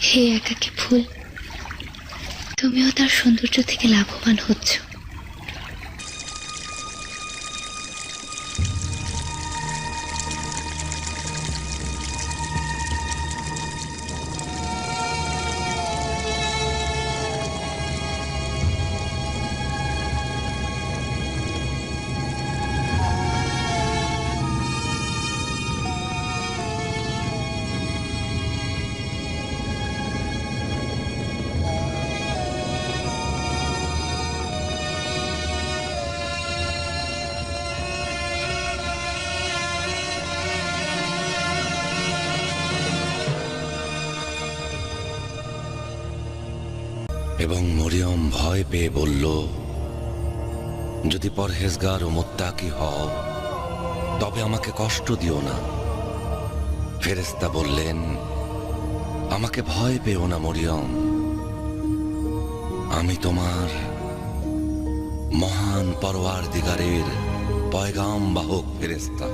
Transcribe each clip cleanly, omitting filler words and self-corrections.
হে একাকী ফুল, তুমিও তার সৌন্দর্য থেকে লাভবান হচ্ছ। এবং মরিয়ম ভয় পেয়ে বলল, যদি পরহেজগার ও মুত্তাকি হও তবে আমাকে কষ্ট দিও না। ফেরেশতা বললেন, আমাকে ভয় পেও না মরিয়ম, আমি তোমার মহান পরওয়ারদিগারের পয়গাম বাহক ফেরেশতা।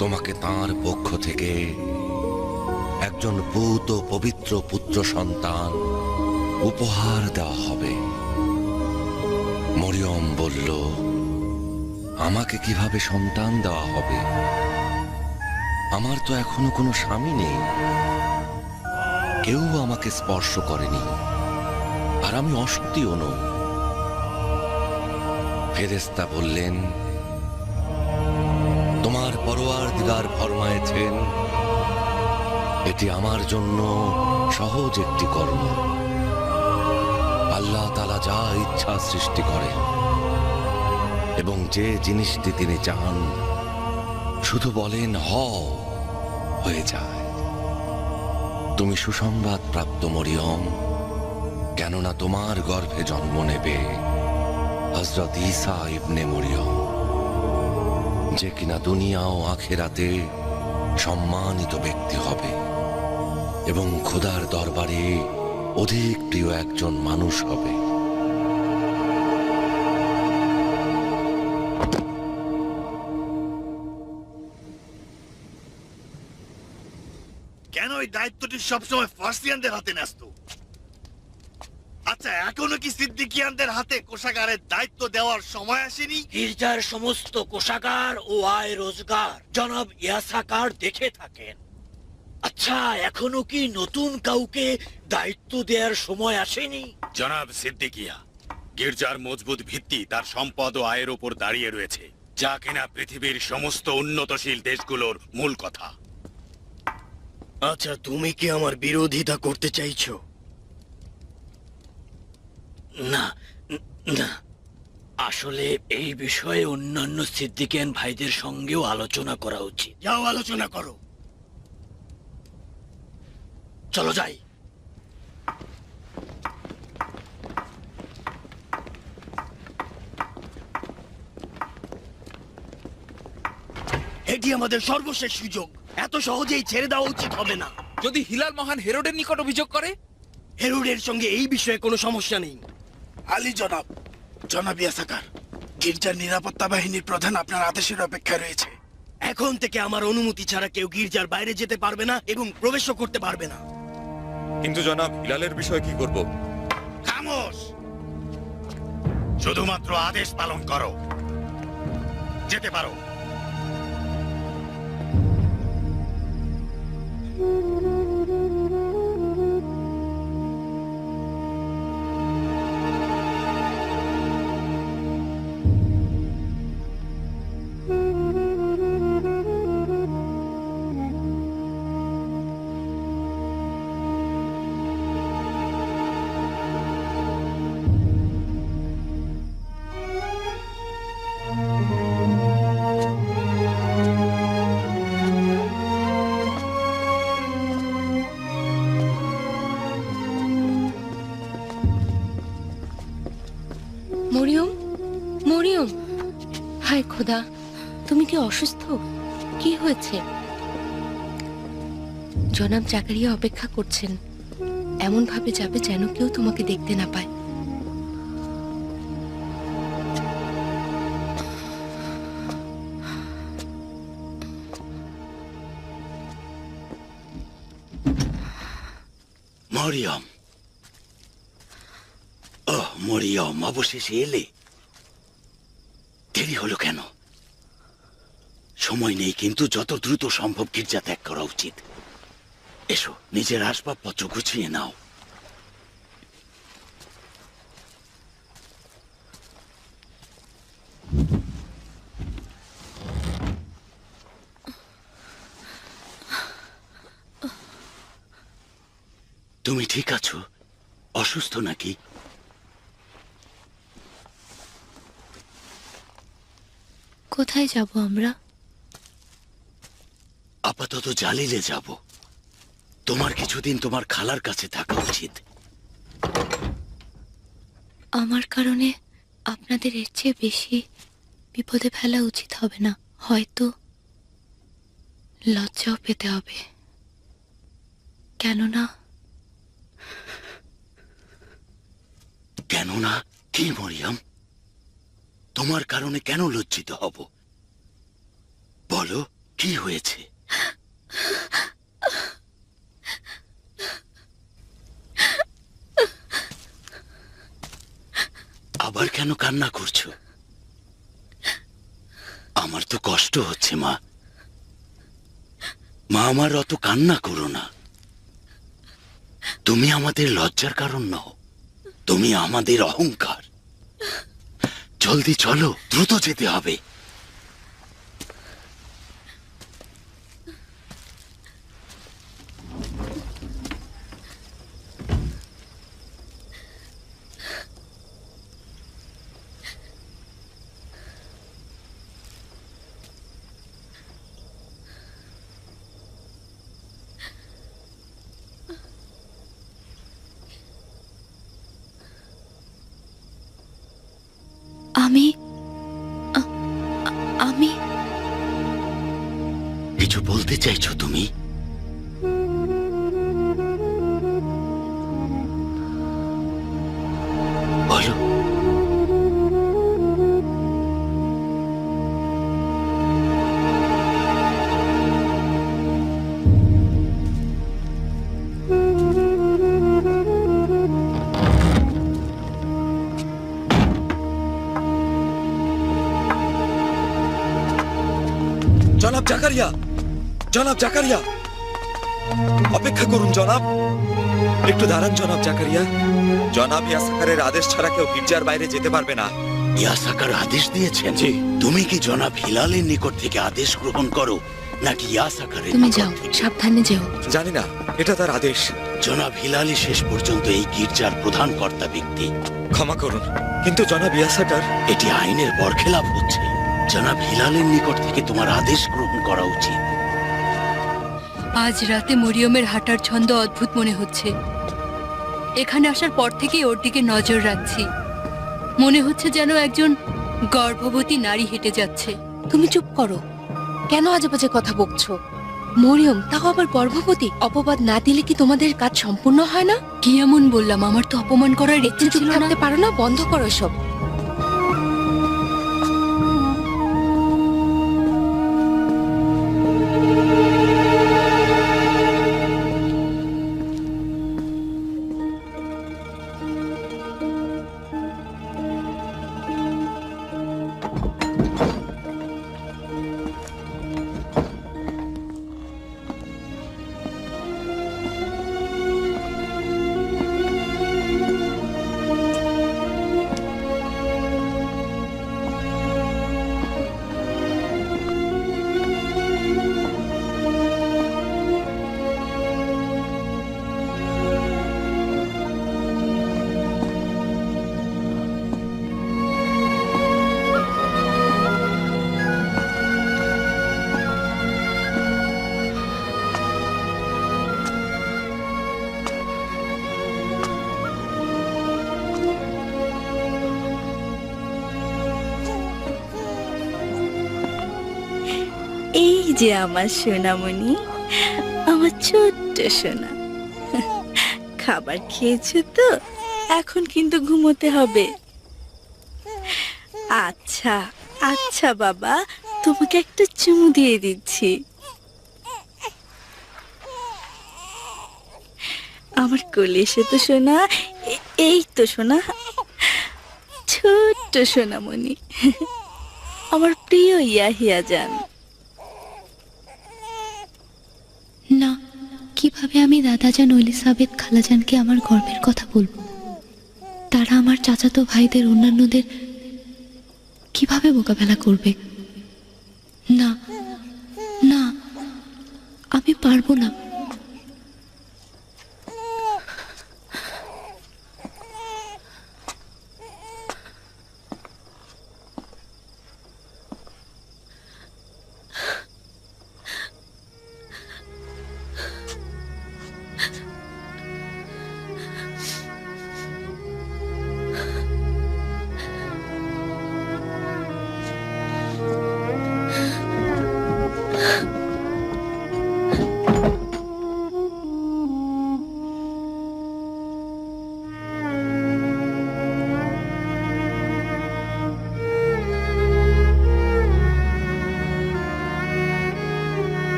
তোমাকে তাঁর পক্ষ থেকে একজন পূত ও পবিত্র পুত্র সন্তান উপহার দেওয়া হবে। মরিয়ম বলল, আমাকে কিভাবে সন্তান দেওয়া হবে? আমার তো এখনো কোনো স্বামী নেই, কেউ আমাকে স্পর্শ করেনি, আর আমি অসতীও নই। ফেরেশতা বললেন, তোমার পরওয়ারদিগার ফরমায়েছেন, এটি আমার জন্য সহজ একটি কর্ম। আল্লাহ তাআলা যা ইচ্ছা সৃষ্টি করেন এবং যে জিনিসটি তিনি চান শুধু বলেন হও, হয়ে যায়। তুমি সুসংবাদ প্রাপ্ত মরিয়ম, কেননা তোমার গর্ভে জন্ম নেবে হযরত ঈসা ইবনে মরিয়ম, যে কিনা দুনিয়া ও আখিরাতে সম্মানিত ব্যক্তি হবে এবং খোদার দরবারে অধিক প্রিয় একজন মানুষ হবে। কেন এই দায়িত্বটি সবসময় ফার্সিয়ানদের হাতে ন্যস্ত? আচ্ছা, এখনো কি সিদ্দিকিয়ানদের হাতে কোষাগারের দায়িত্ব দেওয়ার সময় আসেনি? গির্জার সমস্ত কোষাগার ও আয় রোজগার জনাব ইয়াসাকার দেখে থাকেন। আচ্ছা, এখনো কি নতুন কাউকে দায়িত্ব দেওয়ার সময় আসেনি? জনাব সিদ্দিকিয়া, গির্জার মজবুত ভিত্তি তার সম্পদ ও আয়ের উপর দাঁড়িয়ে রয়েছে, যা কিনা পৃথিবীর সমস্ত উন্নতশীল দেশগুলোর মূল কথা। আচ্ছা, তুমি কি আমার বিরোধিতা করতে চাইছো? না, না, আসলে এই বিষয়ে অন্যান্য সিদ্দিকিয়ান ভাইদের সঙ্গেও আলোচনা করা উচিত। যাও আলোচনা করো। চলো যাই। এটি আমাদের সর্বশেষ সুযোগ, এত সহজেই ছেড়ে দেওয়া উচিত হবে না। যদি হিলাল মহান হেরোডের নিকট অভিযোগ করে? হেরোডের সঙ্গে এই বিষয়ে কোনো সমস্যা নেই। আলী জনাব, জনাব ইয়াসাকার, গির্জার নিরাপত্তা বাহিনীর প্রধান আপনার আদেশের অপেক্ষা রয়েছে। এখন থেকে আমার অনুমতি ছাড়া কেউ গির্জার বাইরে যেতে পারবে না এবং প্রবেশও করতে পারবে না। কিন্তু জনাব, হিলালের বিষয়ে কি করব? খামোশ! শুধুমাত্র আদেশ পালন করো। যেতে পারো। মরিয়ম, মরিয়ম, হায় খোদা, তুমি কি অসুস্থ? কি হয়েছে? জনাব জাকারিয়া অপেক্ষা করছেন, এমন ভাবে যাবে যেন কেউ তোমাকে দেখতে না পায়। মরিয়ম, ওহ মরিয়ম, অবশেষে এলে। দেরি হলো কেন? সময় নেই, কিন্তু যত দ্রুত সম্ভব গির্জা ত্যাগ করা উচিত। এসো, নিজের আসবাবপত্র গুছিয়ে নাও। তুমি ঠিক আছো? অসুস্থ নাকি? কোথায় যাব আমরা? আপাতত জালিলে যাব। তোমার কিছুদিন তোমার খালার কাছে থাকা উচিত। আমার কারণে আপনাদের এর চেয়ে বেশি বিপদে ফেলা উচিত হবে না। হয়তো লজ্জাও পেতে হবে, কেননা কেননা কি মরিয়ম? তোমার কারণে কেন লজ্জিত হব? বলো, কি হয়েছে? আবার কেন কান্না করছো? আমার তো কষ্ট হচ্ছে মা। মা আমার, অত কান্না করো না। তুমি আমাদের লজ্জার কারণ নও, তুমি আমাদের অহংকার। জলদি চলো, দ্রুত যেতে হবে। আমি আ- আমি কিছু বলতে চাইছো তুমি? বলো। জনাব জাকারিয়া, জনাব জাকারিয়া, অপেক্ষা করুন জনাব, একটু দাঁড়ান জনাব জাকারিয়া। জনাব ইয়াসাকারের আদেশ ছাড়া কেউ গির্জার বাইরে যেতে পারবে না। ইয়াসাকার আদেশ দিয়েছেন? জি। তুমি কি জনাব হিলালের নিকট থেকে আদেশ গ্রহণ করো, নাকি ইয়াসাকারের তুমি নিকট যাও, থেকে? সাবধানে যেও। জানি না, এটা তার আদেশ। জনাব হিলালই শেষ পর্যন্ত এই গির্জার প্রধান কর্তা ব্যক্তি। ক্ষমা করুন, কিন্তু জনাব ইয়াসাকার। এটি আইনের বরখেলাপ হচ্ছে। জনাব হিলালের নিকট থেকে তোমার আদেশ গ্রহণ করা উচিত। আজ রাতে মরিয়মের হাঁটার ছন্দ অদ্ভুত মনে হচ্ছে। এখানে আসার পর থেকেই ওর দিকে নজর রাখছি। মনে হচ্ছে যেন একজন গর্ভবতী নারী হেঁটে যাচ্ছে। তুমি চুপ করো, কেন আজে বাজে কথা বকছো? মরিয়ম, তাও আবার গর্ভবতী। অপবাদ না দিলে কি তোমাদের কাজ সম্পূর্ণ হয় না? কি এমন বললাম? আমার তো অপমান করার ইচ্ছে চুপ ছিল না। থাকতে পারো না? বন্ধ করো সব। এই যে আমার সোনামণি, আমার ছোট্ট সোনা, খাবার খেয়েছো তো? এখন কিন্তু ঘুমোতে হবে। আচ্ছা আচ্ছা বাবা, তোমাকে একটা চুমু দিয়ে দিচ্ছি। আমার কোলে এসে তো সোনা, এই তো সোনা, ছোট্ট সোনামণি, আমার প্রিয় ইয়াহিয়া জান। না, কিভাবে আমি দাদাজান ও এলিসাবেথ খালাজানকে আমার গর্বের কথা বলবো? তারা আমার চাচাতো ভাইদের অন্যান্যদের কিভাবে মোকাবেলা করবে? না না, আমি পারবো না।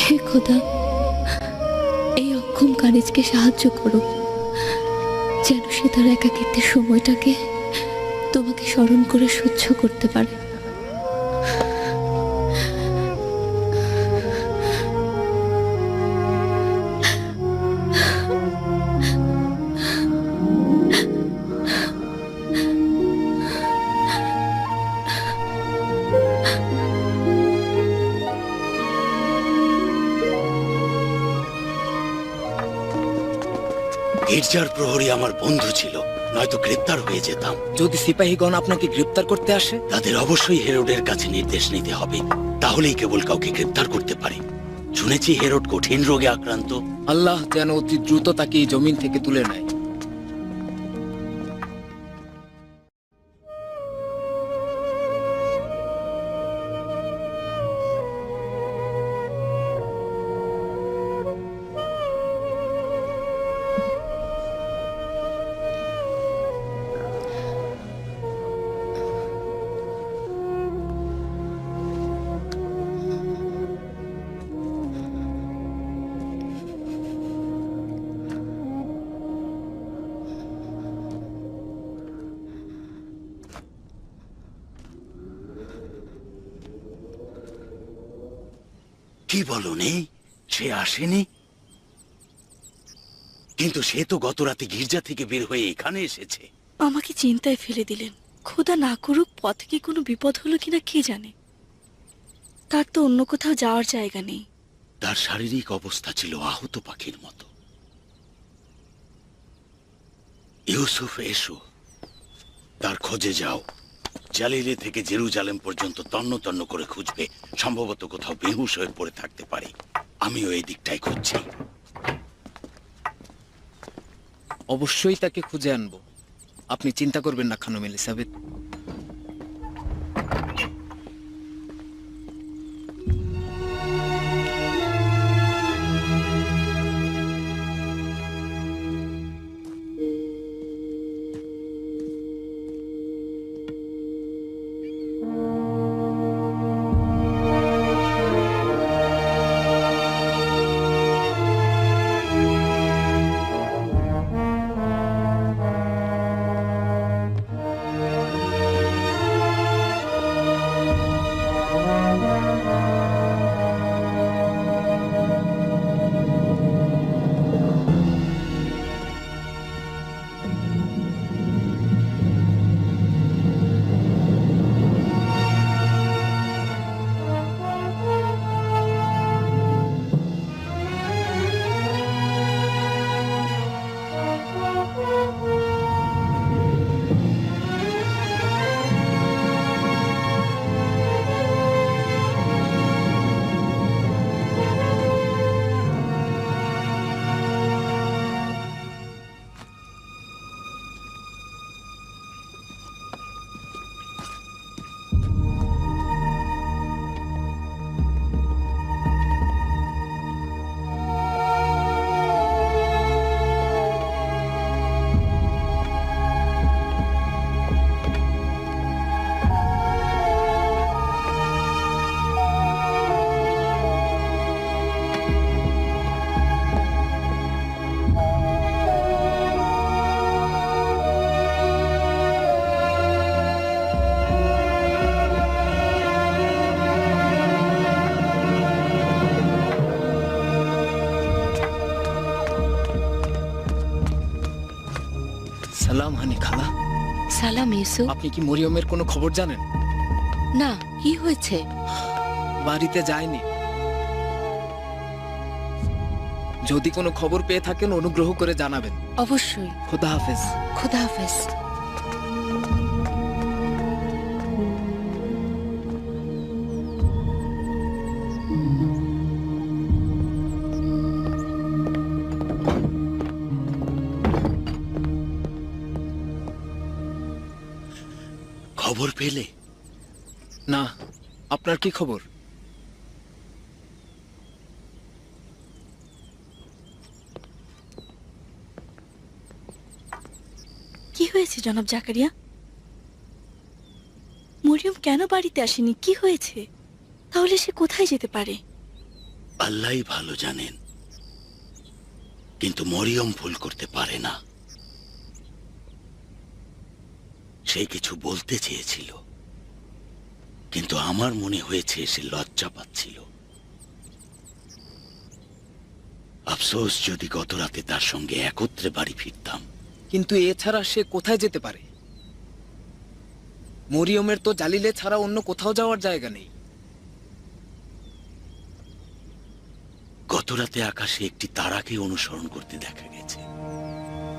হে খোদা, এই অক্ষম কানিজকে সাহায্য করো, যেন সে তার একাকিত্বের সময়টাকে তোমাকে স্মরণ করে সহ্য করতে পারে। গির্জার প্রহরী আমার বন্ধু ছিল, নয়তো গ্রেপ্তার হয়ে যেতাম। যদি সিপাহীগণ আপনাকে গ্রেপ্তার করতে আসে? তাদের অবশ্যই হেরোডের কাছে নির্দেশ নিতে হবে, তাহলেই কেবল কাউকে গ্রেপ্তার করতে পারে। শুনেছি হেরোড কঠিন রোগে আক্রান্ত। আল্লাহ যেন অতি দ্রুত তাকে এই জমিন থেকে তুলে নেয়। কি বলো নেই, সে আসেনি? কিন্তু সে তো গত রাতে গির্জা থেকে বের হয়ে এখানে এসেছে। আমাকে চিন্তায় ফেলে দিলেন। খোদা না করুক পথে কি কোনো বিপদ হলো কিনা কে জানে। তার তো অন্য কোথাও যাওয়ার জায়গা নেই। তার শারীরিক অবস্থা ছিল আহত পাখির মতো। ইউসুফ, এসো, তার খোঁজে যাও। জালিলে থেকে জেরুজালেম পর্যন্ত তন্ন তন্ন করে খুঁজবে, সম্ভবত কোথাও বেহুশ হয়ে পড়ে থাকতে পারে। আমিও এই দিকটাই খুঁজছি। অবশ্যই তাকে খুঁজে আনবো, আপনি চিন্তা করবেন না খানম এলিসাবেথ। সালাম হানি খালা। সালাম ইউসুফ। আপনি কি মরিয়মের কোনো খবর জানেন? না, কি হয়েছে? বাড়িতে যায়নি। যদি কোনো খবর পেয়ে থাকেন অনুগ্রহ করে জানাবেন। অবশ্যই। খোদা হাফেজ। খোদা হাফেজ। খবর পেলে? না, আপনার কি খবর? কি হয়েছে জনাব জাকারিয়া? মরিয়ম কেন বাড়িতে আসেনি? কি হয়েছে? তাহলে সে কোথায় যেতে পারে? আল্লাহই ভালো জানেন, কিন্তু মরিয়ম ভুল করতে পারে না। সে কিছু বলতে চেয়েছিল, কিন্তু আমার মনে হয়েছে সে লজ্জা পাচ্ছিল। আফসোস, যদি গত রাতে তার সঙ্গে একত্রে বাড়ি ফিরতাম। কিন্তু এছাড়া সে কোথায় যেতে পারে? মরিয়মের তো জালিলে ছাড়া অন্য কোথাও যাওয়ার জায়গা নেই। গত রাতে আকাশে একটি তারাকে অনুসরণ করতে দেখা গেছে,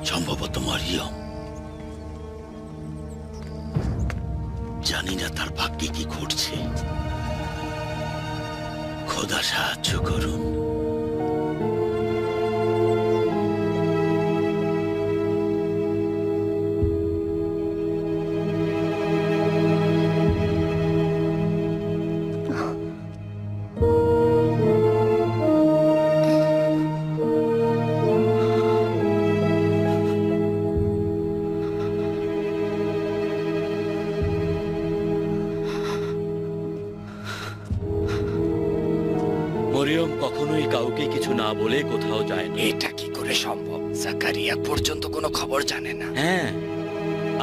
সম্ভবত মরিয়ম। জানি না তার ভাগ্যে কি ঘটছে। খোদা সাহায্য করুন। মরিয়ম কখনোই কাউকে কিছু না বলে কোথাও যায় না। এটা কি করে সম্ভব? জাকারিয়া পর্যন্ত কোনো খবর জানে না। হ্যাঁ,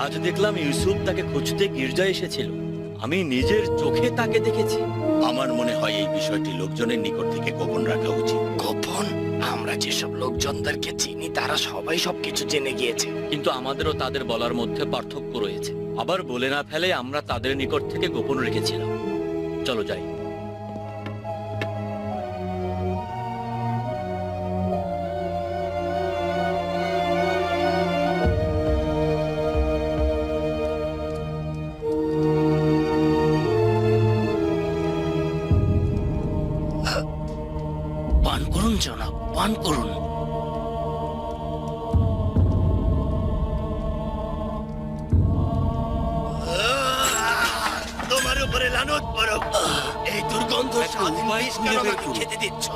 আজ দেখলাম ইউসুফ তাকে খুঁজতে গির্জায় এসেছিল। আমি নিজের চোখে তাকে দেখেছি। আমার মনে হয় এই বিষয়টি লোকজনের নিকট থেকে গোপন রাখা উচিত। গোপন? আমরা যেসব লোকজনদেরকে চিনি তারা সবাই সবকিছু জেনে গিয়েছে। কিন্তু আমাদেরও তাদের বলার মধ্যে পার্থক্য রয়েছে। আবার বলে না ফেলে আমরা তাদের নিকট থেকে গোপন রেখেছিলাম। চলো যাই। পান করুন জনাব, পান করুন। তোমার উপরে লানত পড়ুক। এই দুর্গন্ধ স্বাধীন বিষ কেন আমাকে খেতে দিচ্ছ?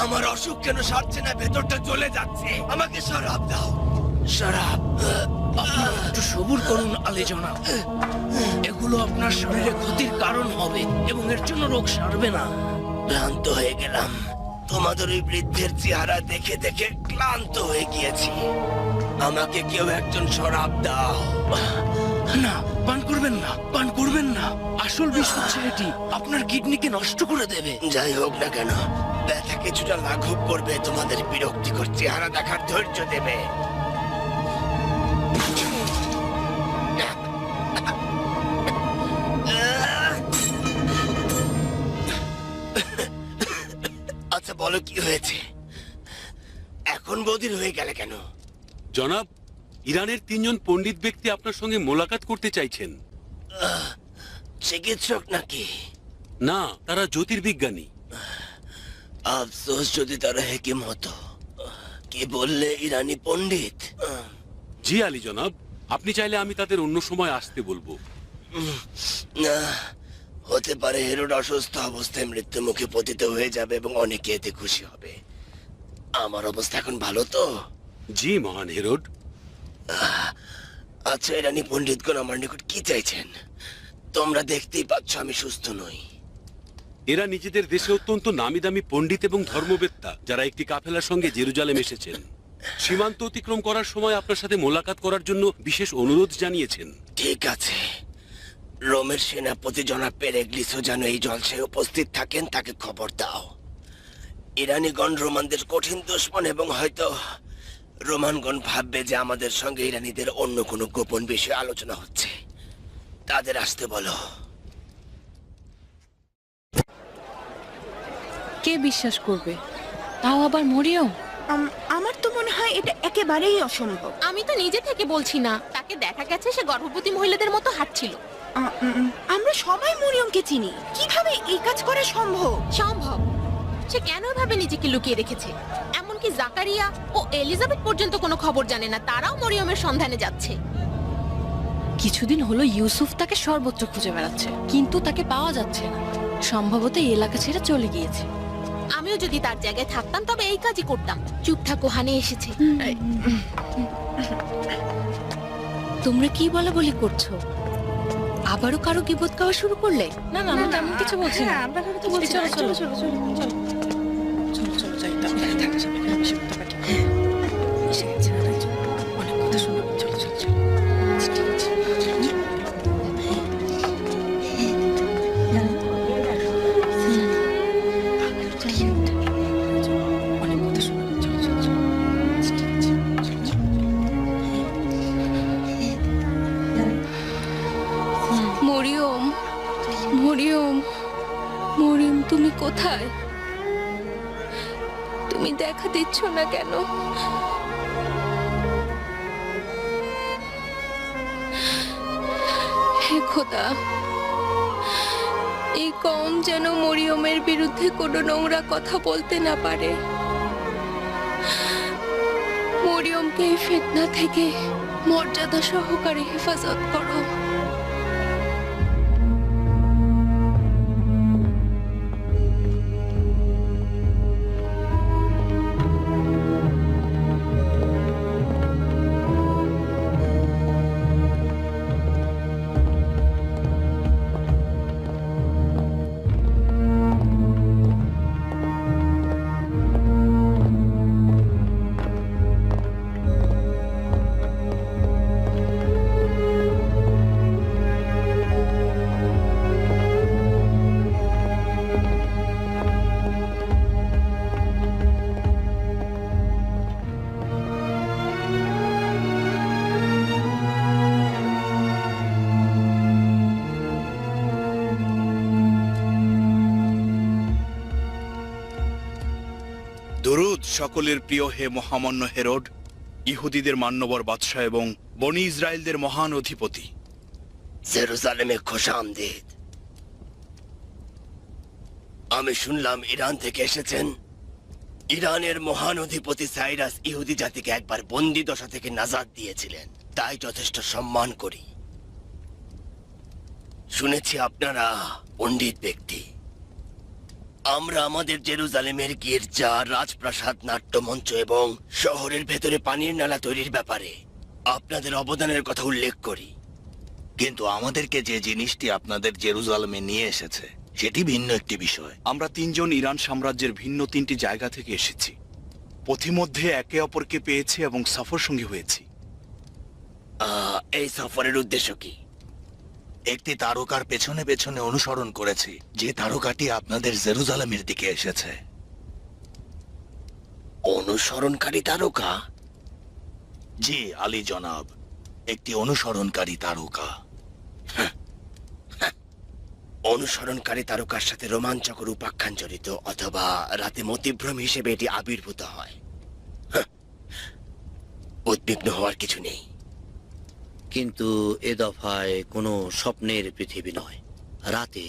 আমার অসুখ কেন সারছে না? ভেতরটা জ্বলে যাচ্ছে। আমাকে শরাব দাও। শরাব? আপনারা একটু সবুর করুন আলী জনাব। এগুলো আপনার শরীরে ক্ষতির কারণ হবে এবং এর জন্য রোগ সারবে না। ক্লান্ত হয়ে গেলাম। তোমাদের ওই বৃদ্ধের চেহারা দেখে দেখে ক্লান্ত হয়ে গিয়েছি। আমাকে কেউ একজন শরাব দাও। না, পান করবেন না, পান করবেন না। আসল বিষ হচ্ছে এটি, আপনার কিডনিকে নষ্ট করে দেবে। যাই হোক না কেন, ব্যথা কিছুটা লাঘব করবে, তোমাদের বিরক্তিকর চেহারা দেখার ধৈর্য দেবে। আচ্ছা বলো, কি হয়েছে? এখন বদির হয়ে গেলে কেন? জনাব, ইরানের 3 জন পণ্ডিত ব্যক্তি আপনার সঙ্গে মোলাকাত করতে চাইছেন। চিকিৎসক নাকি? না, তারা জ্যোতির্বিজ্ঞানী। আফসোস যদি তারা হেকিম হতো। কি বললে, ইরানি পণ্ডিত? জি আলী জনাব, আপনি চাইলে আমি তাদের অন্য সময় আসতে বলবো। না, হতে পারে হেরোড অসুস্থ অবস্থায় মৃত্যু মুখে পতিত হয়ে যাবে এবং অনেকে এতে খুশি হবে। আমার অবস্থা এখন ভালো তো? জি মহান হেরোড। আচ্ছা, ইরানি পণ্ডিতগণ আমার নিকট কি চাইছেন? তোমরা দেখতেই পাচ্ছ আমি সুস্থ নই। এরা নিজেদের দেশে অত্যন্ত নামি দামি পণ্ডিত এবং ধর্মবেত্তা, যারা একটি কাফেলার সঙ্গে জেরুজালেম এসেছেন। সীমান্ত অতিক্রম করার সময় আপনার সাথে মোলাকাত করার জন্য বিশেষ অনুরোধ জানিয়েছেন। ঠিক আছে, রোমের সেনাপতি জনাব পেরেগ্লিসও যেন এই জলসায় উপস্থিত থাকেন, তাকে খবর দাও। ইরানিগণ রোমানদের কঠিন দুশমন এবং হয়তো রোমানগণ ভাববে যে আমাদের সঙ্গে ইরানিদের অন্য কোনো গোপন বিষয়ে আলোচনা হচ্ছে। তাদের আসতে বলো। কে বিশ্বাস করবে, তাও আবার মরিয়ম? আমার তো মনে হয় এটা একেবারেই অসম্ভব। আমি তো নিজে থেকে বলছি না, তাকে দেখা গেছে সে গর্ভবতী মহিলাদের মতো হাঁটছিল। আমরা সবাই মরিয়মকে চিনি, কিভাবে এই কাজ করা সম্ভব? সম্ভব। সে কেন এভাবে নিজেকে লুকিয়ে রেখেছে? এমনকি জাকারিয়া ও এলিজাবেথ পর্যন্ত কোনো খবর জানে না, তারাও মরিয়মের সন্ধানে যাচ্ছে। কিছুদিন হলো ইউসুফ তাকে সর্বত্র খুঁজে বেড়াচ্ছে, কিন্তু তাকে পাওয়া যাচ্ছে না। সম্ভবত এই এলাকা ছেড়ে চলে গিয়েছে। আমিও যদি তার জায়গায় থাকতাম তবে এই কাজই করতাম। চুপ থাকো, হানে এসেছে। তোমরা কি বলা বলি করছো? আবারও কারো গিবত গাওয়া শুরু করলে? না না, আমরা তেমন কিছু বলছি না। আমরা তো বলছি চলো চলো চলো চলো চলো চলো চলো যাই, তাড়াতাড়ি থাকা যাবে না, বেশি কথা কাটি। এসে গেছে না, তাই চলো, অনেক কথা শোনাবো, চলো চলো চলো। ঠিক আছে। অনেক কথা শোনাবো, চলো চলো চলো। ঠিক আছে, চলো চলো। মরিয়ম, মরিয়ম, মরিয়ম, তুমি কোথায়? তুমি দেখা দিচ্ছ না কেন? হে খোদা, এই কওম যেন মরিয়মের বিরুদ্ধে কোনো নোংরা কথা বলতে না পারে। মরিয়মকে এই ফিতনা থেকে মর্যাদা সহকারে হেফাজত করো। দরুদ সকলের প্রিয় হে মহামান্য হেরোড, ইহুদিদের মান্যবর বাদশাহ এবং বনি ইসরায়েলদের মহান অধিপতি। জেরুজালেমে খোশামদিদ। আমি শুনলাম ইরান থেকে এসেছেন। ইরানের মহান অধিপতি সাইরাস ইহুদি জাতিকে একবার বন্দি দশা থেকে নাজাত দিয়েছিলেন, তাই যথেষ্ট সম্মান করি। শুনেছি আপনারা পণ্ডিত ব্যক্তি। আমরা আমাদের জেরুজালেমের গির্জা, রাজপ্রাসাদ, নাট্যমঞ্চ এবং শহরের ভেতরে পানির নালা তৈরির ব্যাপারে আপনাদের অবদানের কথা উল্লেখ করি। কিন্তু আমাদেরকে যে জিনিসটি আপনাদের জেরুজালেমে নিয়ে এসেছে সেটি ভিন্ন একটি বিষয়। আমরা তিনজন ইরান সাম্রাজ্যের ভিন্ন তিনটি জায়গা থেকে এসেছি। পথিমধ্যে একে অপরকে পেয়েছি এবং সফর সঙ্গী হয়েছি। এই সফরের উদ্দেশ্য কি? একটি তারকার পেছনে পেছনে অনুসরণ করেছি, যে তারকাটি আপনাদের জেরুজালেমের দিকে এসেছে। অনুসরণকারী তারকা? জি আলী জনাব, একটি অনুসরণকারী তারকা। অনুসরণকারী তারকার সাথে রোমাঞ্চকর উপাখ্যান জড়িত, অথবা রাতে মতিভ্রম হিসেবে এটি আবির্ভূত হয়। উদ্বিগ্ন হওয়ার কিছু নেই। কিন্তু এ দফায় কোনো স্বপ্নের পৃথিবী নয়। রাতে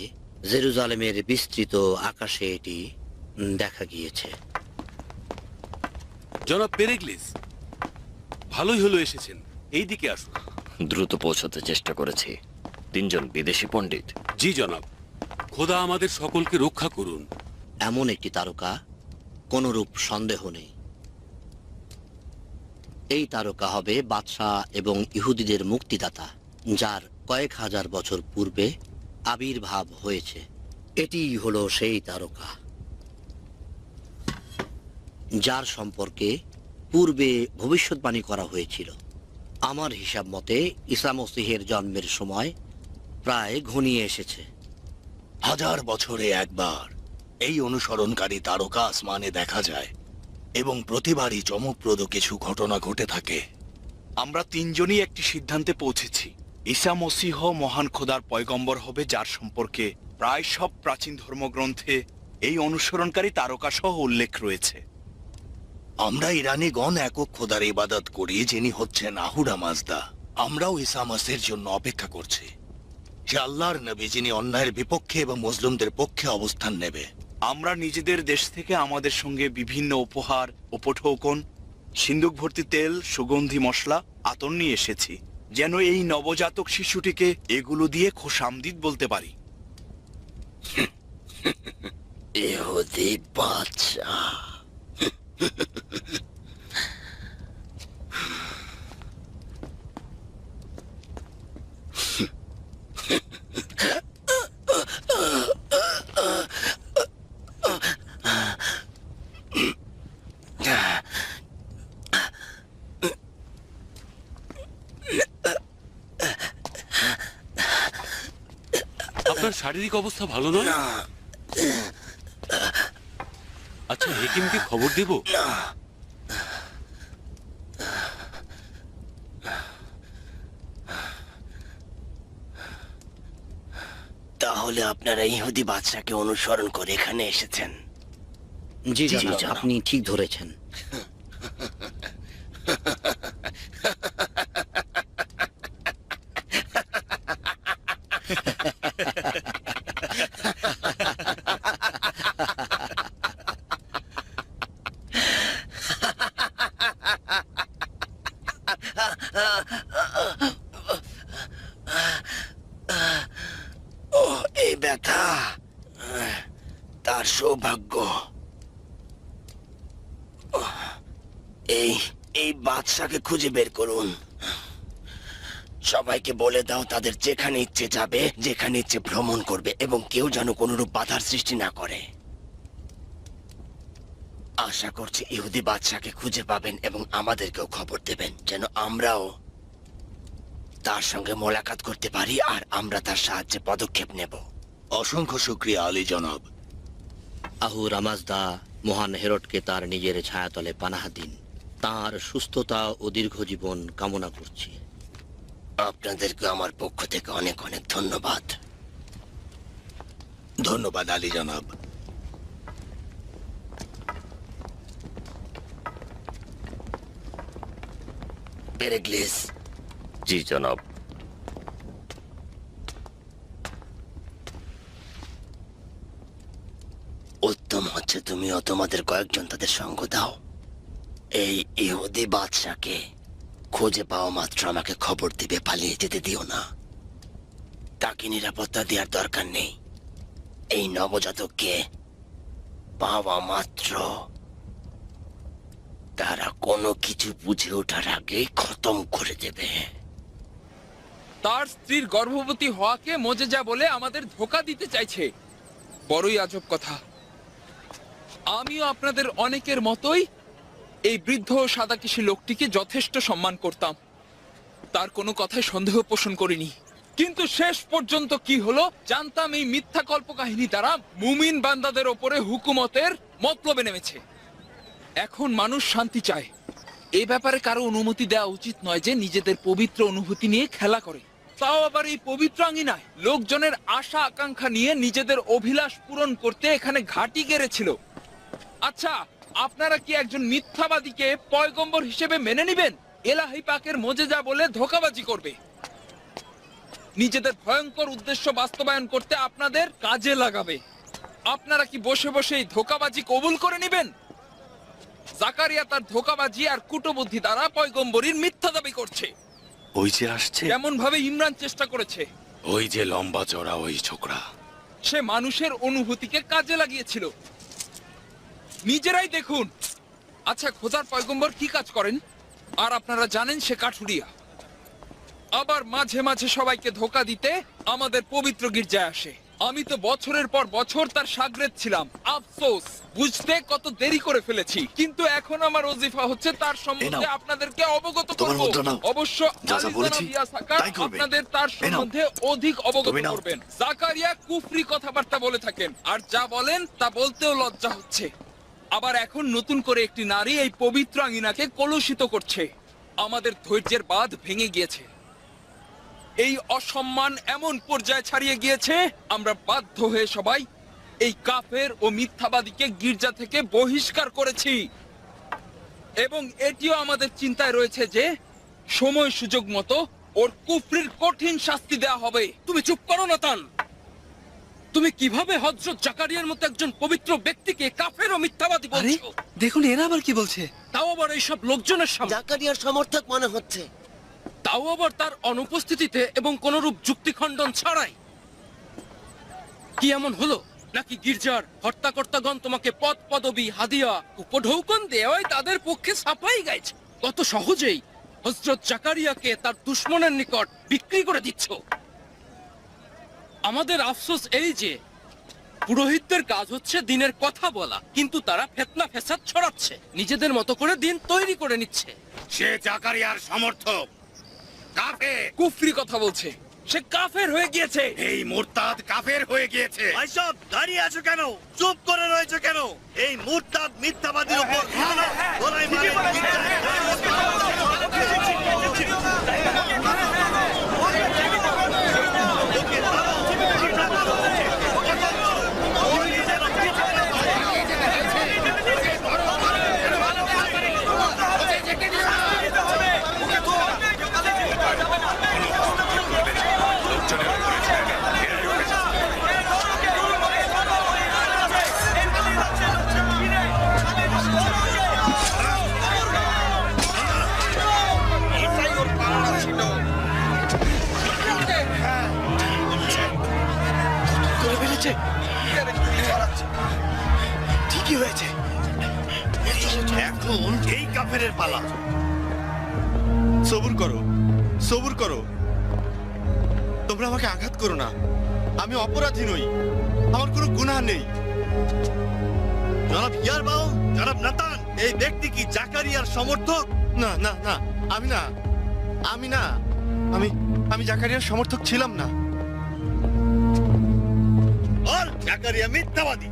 জেরুজালেমের বিস্তৃত আকাশে এটি দেখা গিয়েছে। জনাব পেরেগলিস, ভালোই হলো এসেছেন। এই দিকে আসুন। দ্রুত পৌঁছাতে চেষ্টা করেছি। তিনজন বিদেশি পণ্ডিত। জি জনাব, খোদা আমাদের সকলকে রক্ষা করুন। এমন একটি তারকা, কোনরূপ সন্দেহ নেই। এই তারকা হবে বাদশাহ এবং ইহুদিদের মুক্তিদাতা, যার কয়েক হাজার বছর পূর্বে আবির্ভাব হয়েছে। এটি হলো সেই তারকা যার সম্পর্কে পূর্বে ভবিষ্যৎবাণী করা হয়েছিল। আমার হিসাব মতে ঈসা মসীহের জন্মের সময় প্রায় ঘনিয়ে এসেছে। 1000 বছরে একবার এই অনুসরণকারী তারকা আসমানে দেখা যায়। এবং প্রতিবারই চমকপ্রদ কিছু ঘটনা ঘটে থাকে। আমরা তিনজনই একটি সিদ্ধান্তে পৌঁছেছি, ঈসা মসীহ মহান খোদার পয়গম্বর হবে, যার সম্পর্কে প্রায় সব প্রাচীন ধর্মগ্রন্থে এই অনুসরণকারী তারকা সহ উল্লেখ রয়েছে। আমরা ইরানিগণ একক খোদার ইবাদত করি, যিনি হচ্ছেন আহুরা মাজদা। আমরাও ঈসা মাসিহের জন্য অপেক্ষা করছি, সে আল্লাহর নবী, যিনি অন্যায়ের বিপক্ষে এবং মুসলিমদের পক্ষে অবস্থান নেবে। আমরা নিজেদের দেশ থেকে আমাদের সঙ্গে বিভিন্ন উপহার, উপঢৌকন, সিন্দুক ভর্তি তেল, সুগন্ধি মশলা, আতর নিয়ে এসেছি, যেন এই নবজাতক শিশুটিকে এগুলো দিয়ে খোশামদিদ বলতে পারি। ইহুদি বাদশা। আপনার শারীরিক অবস্থা ভালো নয়? আচ্ছা, হেকিমকে খবর দেব? তাহলে আপনারা ইহুদি বাদশাকে অনুসরণ করে এখানে এসেছেন? জি জনাব, আপনি ঠিক ধরেছেন। ও, এই ব্যথা তার সৌভাগ্য। এই বাদশাকে খুঁজে বের করুন। সবাইকে বলে দাও তাদের যেখানে ইচ্ছে যাবে, যেখানে ইচ্ছে ভ্রমণ করবে, এবং কেউ যেন কোনরূপ বাধার সৃষ্টি না করে। আশা করছি ইহুদি বাদশাকে খুঁজে পাবেন এবং আমাদেরকেও খবর দেবেন, যেন আমরাও তার সঙ্গে মোলাকাত করতে পারি আর আমরা তার সাহায্যে পদক্ষেপ নেব। অসংখ্য শুকরিয়া আলী জনাব। আহুরা মাজদা মহান হেরোডকে তার নিজের ছায়াতলে পানাহ দিন। তার সুস্থতা ও দীর্ঘ জীবন কামনা করছি। আপনাদেরকে আমার পক্ষ থেকে অনেক অনেক ধন্যবাদ। ধন্যবাদ আলী জনাব। পেরেগ্লিস। জি জনাব। উত্তম হচ্ছে তুমিও তোমাদের কয়েকজন তাদের সঙ্গ দাও। এই ইহুদি বাদশাকে খুঁজে পাওয়া মাত্র আমাকে খবর দিবে, পালিয়ে যেতে দিও না। তাকে নিরাপত্তা দেওয়ার দরকার নেই। এই নবজাতককে পাওয়া মাত্র তারা কোনো কিছু বুঝে ওঠার আগেই খতম করে দেবে। তার স্ত্রীর গর্ভবতী হওয়াকে মোজেজা বলে আমাদের ধোঁকা দিতে চাইছে। বড়ই আজব কথা। আমিও আপনাদের অনেকের মতোই এই বৃদ্ধ সাদাকেশী লোকটিকে যথেষ্ট সম্মান করতাম, তার কোনো কথায় সন্দেহ পোষণ করিনি। কিন্তু শেষ পর্যন্ত কি হলো জানতাম, এই মিথ্যা কল্পকাহিনী দ্বারা মুমিন বান্দাদের ওপরে হুকুমতের মতলবে নেমেছে। এখন মানুষ শান্তি চায়। এই ব্যাপারে কারো অনুমতি দেওয়া উচিত নয় যে নিজেদের পবিত্র অনুভূতি নিয়ে খেলা করে, তাও আবার এই পবিত্র আঙ্গিনায়। লোকজনের আশা আকাঙ্ক্ষা নিয়ে নিজেদের অভিলাষ পূরণ করতে এখানে ঘাঁটি গেড়েছিল। আচ্ছা, আপনারা কি একজন মিথ্যাবাদীকে পয়গম্বর হিসেবে মেনে নেবেন? এলাহি পাকের মোজেজা বলে ধোঁকাবাজি করবে। নিজেদের ভয়ঙ্কর উদ্দেশ্য বাস্তবায়ন করতে আপনাদের কাজে লাগাবে। আপনারা কি বসে বসে এই ধোঁকাবাজি কবুল করে নেবেন? জাকারিয়া তার ধোঁকাবাজি আর কুটবুদ্ধি দ্বারা পয়গম্বরীর মিথ্যা দাবি করছে। ওই যে আসছে। কেমন ভাবে ইমরান চেষ্টা করেছে। ওই যে লম্বা চড়া ওই ছোকরা। সে মানুষের অনুভূতিকে কাজে লাগিয়েছিল। নিজেরাই দেখুন। আচ্ছা, খোদার পয়গম্বর কি কাজ করেন? আর আপনারা জানেন সে কাঠুরিয়া। আবার মাঝে মাঝে সবাইকে ধোঁকা দিতে আমাদের পবিত্র গির্জায় আসে। আমি তো বছরের পর বছর তার শাগরেদ ছিলাম। আফসোস, বুঝতে কত দেরি করে ফেলেছি। কিন্তু এখন আমার ওজিফা হচ্ছে তার সম্বন্ধে আপনাদেরকে অবগত করব। অবশ্য আপনাদের তার সম্বন্ধে অধিক অবগত করবেন। জাকারিয়া কুফরি কথাবার্তা বলে থাকেন, আর যা বলেন তা বলতেও লজ্জা হচ্ছে। আবার এখন নতুন করে একটি নারী এই পবিত্র আঙিনাকে কলুষিত করছে। আমাদের ধৈর্যের বাঁধ ভেঙে গিয়েছে। এই অসম্মান এমন পর্যায়ে ছাড়িয়ে গিয়েছে, আমরা বাধ্য হয়ে সবাই এই কাফের ও মিথ্যাবাদীকে গির্জা থেকে বহিষ্কার করেছি। এবং এটিও আমাদের চিন্তায় রয়েছে যে সময় সুযোগ মতো ওর কুফরির কঠিন শাস্তি দেওয়া হবে। তুমি চুপ করো নাতান। তুমি কিভাবে হযরত জাকারিয়ার মতো একজন পবিত্র ব্যক্তিকে কাফের ও মিথ্যাবাদী বলছো? দেখুন এরা আবার কি বলছে। তাও আবার এইসব লোকজনের সামনে। জাকারিয়ার সমর্থক মনে হচ্ছে। তাও আবার তার অনুপস্থিতিতে এবং কোনরূপ যুক্তি খণ্ডন ছাড়াই। কি এমন হলো নাকি গির্জার হর্তাকর্তাগণ তোমাকে পদ পদবি হাদিয়া উপঢৌকন দেওয়ায় তাদের পক্ষে সাফাই গাইছে? কত সহজেই হযরত জাকারিয়াকে তার দুশমনের নিকট বিক্রি করে দিচ্ছ। আমাদের আফসোস এই যে পুরোহিতদের কাজ হচ্ছে দিনের কথা বলা, কিন্তু তারা ফিতনা ফ্যাসাদ ছড়াচ্ছে, নিজেদের মতো করে দিন তৈরি করে নিচ্ছে। সে জাকারিয়ার সমর্থক, কাফের। কুফরি কথা বলছে, সে কাফের হয়ে গিয়েছে। এই মুরতাদ কাফের হয়ে গিয়েছে। ভাইসব দাঁড়িয়ে আছো কেন? চুপ করে রয়েছে কেন? এই মুরতাদ মিথ্যাবাদীর উপর গলায় মারে ঠিকই হয়েছে। এখন এই কাফেরের পালা। সবুর করো, সবুর করো। তোমরা আমাকে আঘাত করো না। আমি অপরাধী নই, আমার কোনো গুনাহ নেই। জনাব ইয়ারবাউ, জনাব নাতান, এই ব্যক্তি কি জাকারিয়ার সমর্থক? না না না, আমি না, আমি না, আমি আমি জাকারিয়ার সমর্থক ছিলাম না। বল জাকারিয়া মিথ্যাবাদী।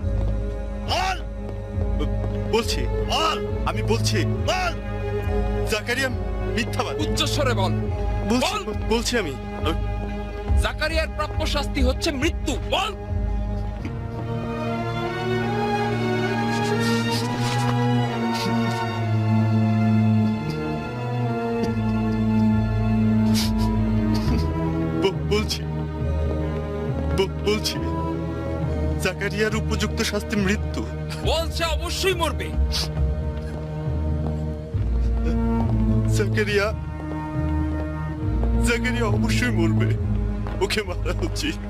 বল। বলছি, বল। আমি বলছি, বল জাকারিয়া মিথ্যাবাদী। উচ্চস্বরে বল। বলছি আমি। জাকারিয়ার প্রাপ্য শাস্তি হচ্ছে মৃত্যু। বল। বলছি, বলছি জাকারিয়ার উপযুক্ত শাস্তি মৃত্যু। বলছে অবশ্যই মরবে। জাকারিয়া অবশ্যই মরবে, ওকে মারা উচিত।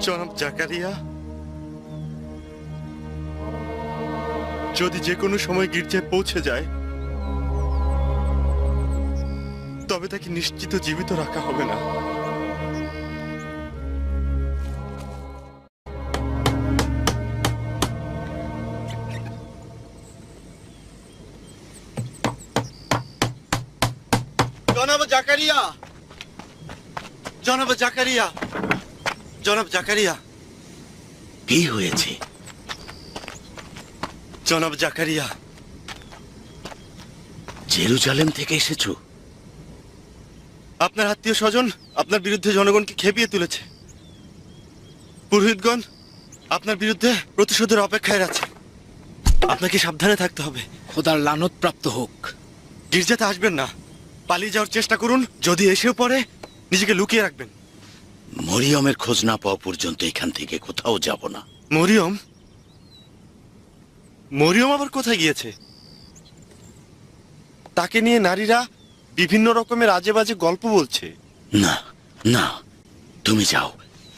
জনাব জাকারিয়া যদি যে কোনো সময় গির্জায় পৌঁছে যায়, তবে তাকে নিশ্চিত জীবিত রাখা হবে না। জনাব জাকারিয়া, জনাব জাকারিয়া, জনাব জাকারিয়া। কি হয়েছে? জনাব জাকারিয়া। জেরুজালেম থেকে এসেছো? আপনার আত্মীয় স্বজন আপনার বিরুদ্ধে জনগণকে খেপিয়ে তুলেছে। পুরোহিতগণ আপনার বিরুদ্ধে প্রতিশোধের অপেক্ষায় আছে। আপনাকে সাবধানে থাকতে হবে। খোদার লানত প্রাপ্ত হোক। গির্জাতে আসবেন না, পালিয়ে যাওয়ার চেষ্টা করুন। যদি এসেও পড়ে নিজেকে লুকিয়ে রাখবেন। মরিয়মের খোঁজ না পাওয়া পর্যন্ত এখান থেকে কোথাও যাব না। মরিয়ম? মরিয়ম আবার কোথায় গিয়েছে? তাকে নিয়ে নারীরা বিভিন্ন রকমের আজে বাজে গল্প বলছে। না না, তুমি যাও।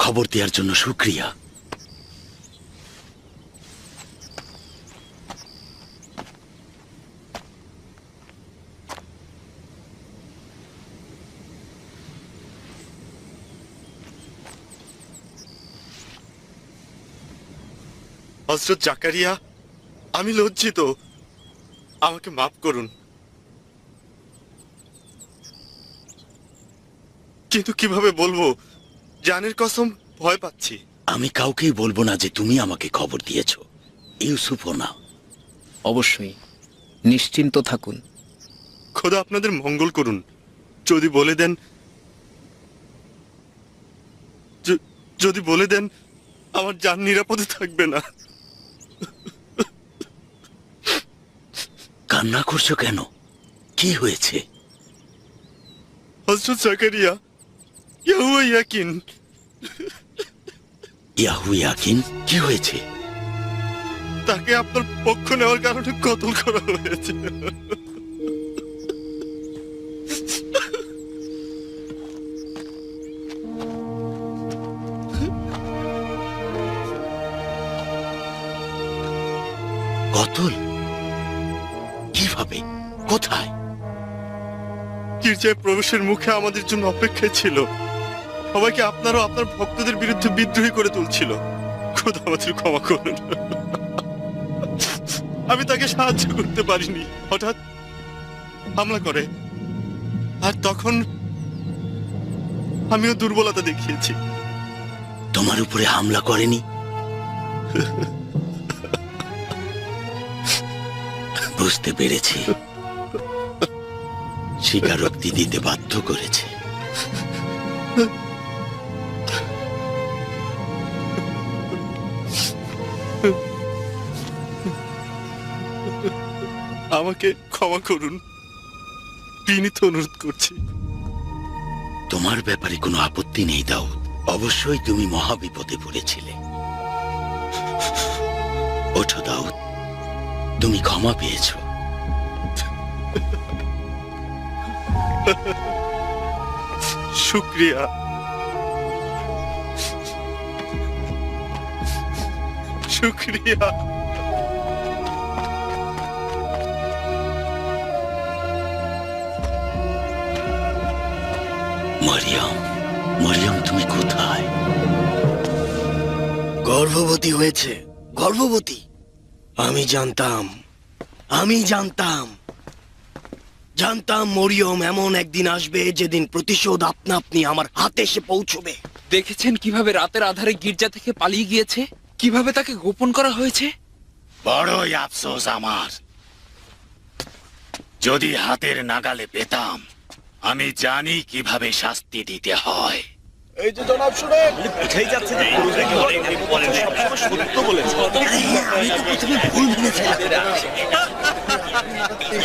খবর দেওয়ার জন্য শুকরিয়া। হযরত জাকারিয়া, আমি লজ্জিত, আমাকে মাফ করুন। কিন্তু কিভাবে বলবো? জানের কসম, ভয় পাচ্ছি। আমি কাউকেই বলবো না যে তুমি আমাকে খবর দিয়েছো। ইউসুফও না। অবশ্যই, নিশ্চিন্ত থাকুন। খোদা আপনাদের মঙ্গল করুন। যদি বলে দেন আমার জান নিরাপদে থাকবে না। কান্না করছো কেন? কি হয়েছে? হযরত জাকারিয়া, ইয়াহুয়া ইয়াকিন। ইয়াহু ইয়াকিন? কি হয়েছে? তাকে আপনার পক্ষ নেওয়ার কারণে কতল করা হয়েছে। কতল? কিভাবে? কোথায়? গির্জায় প্রবেশের মুখে আমাদের জন্য অপেক্ষায় ছিল। সবাইকে আপনারও আপনার ভক্তদের বিরুদ্ধে বিদ্রোহী করে তুলছিল। খোদা আমাদের ক্ষমা করুন। আমি তাকে সাহায্য করতে পারিনি। হঠাৎ হামলা করে, আর তখন আমিও দুর্বলতা দেখিয়েছি। তোমার উপরে হামলা করেনি? বুঝতে পেরেছি, স্বীকারোক্তি দিতে বাধ্য করেছে। আমাকে ক্ষমা করুন, বিনীত অনুরোধ করছি। তোমার ব্যাপারে কোনো আপত্তি নেই দাউদ। অবশ্যই তুমি মহাবিপদে পড়েছিলে। ওঠো দাউদ, তুমি ক্ষমা পেয়েছো। শুক্রিয়া। শুক্রিয়া। মরিয়ম, মরিয়ম তুমি কোথায়? গর্ভবতী হয়েছে। গর্ভবতী? আমি জানতাম মরিয়ম এমন একদিন আসবে যেদিন প্রতিশোধ আপনা আপনি আমার হাতে এসে পৌঁছবে। দেখেছেন কিভাবে রাতের আধারে গির্জা থেকে পালিয়ে গিয়েছে, কিভাবে তাকে গোপন করা হয়েছে। বড়ই আফসোস আমার। যদি হাতের নাগালে পেতাম। আমি জানি কিভাবে শাস্তি দিতে হয়। এই যে জনাব, শুনেন, বুঝেই যাচ্ছে যে সবসময় সত্য বলেছে। আমি তো প্রথমে ভুল ভেবেছিলাম।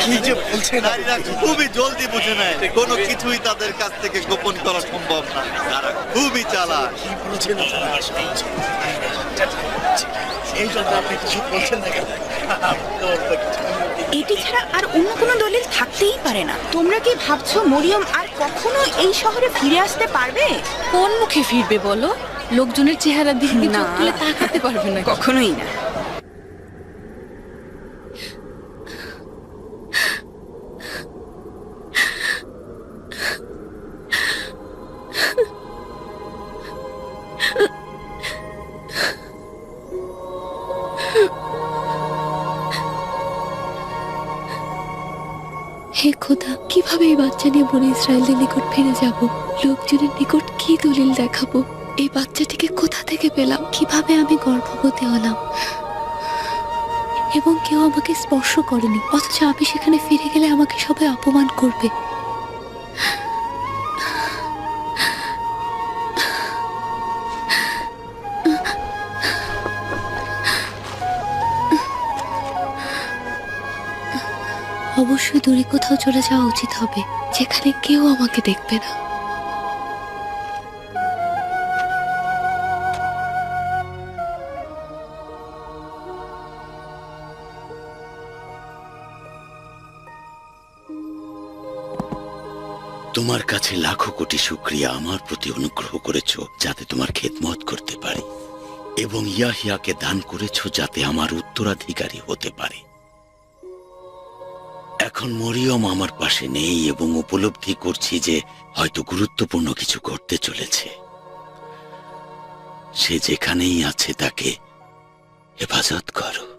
কি যে বলছে, নারীরা খুবই জলদি বুঝে নেয় কোনো কিছুই তাদের কাছ থেকে গোপন করা সম্ভব না। তারা খুবই চালাক। এই জন্য আপনি কিছু বলছেন না কেন? এটি ছাড়া আর অন্য কোনো দলিল থাকতেই পারে না। তোমরা কি ভাবছো মরিয়ম আর কখনো এই শহরে ফিরে আসতে পারবে? কোন মুখে ফিরবে বলো? লোকজনের চেহারা দিকে চোখ তুলে তাকাতে পারবে না। কখনোই না। হে খোদা, কিভাবে এই বাচ্চা নিয়ে বনে ইসরায়েলদের নিকট ফিরে যাব? লোকজনের নিকট কি দলিল দেখাবো? এই বাচ্চাটিকে কোথা থেকে পেলাম? কিভাবে আমি গর্ভবতী হলাম এবং কেউ আমাকে স্পর্শ করেনি, অথচ আমি সেখানে ফিরে গেলে আমাকে সবাই অপমান করবে। অবশ্যই দূরে কোথাও চলে যাওয়া উচিত হবে, যেখানে কেউ আমাকে দেখবে না। তোমার কাছে লাখো কোটি শুকরিয়া আমার প্রতি অনুগ্রহ করেছো যাতে তোমার খেদমত করতে পারি, এবং ইয়াহিয়াকে দান করেছো যাতে আমার উত্তরাধিকারী হতে পারে। এখন মরিয়ম আমার পাশে নেই এবং উপলব্ধি করছি যে হয়তো গুরুত্বপূর্ণ কিছু ঘটতে চলেছে। সে যেখানেই আছে তাকে হেফাজত করো।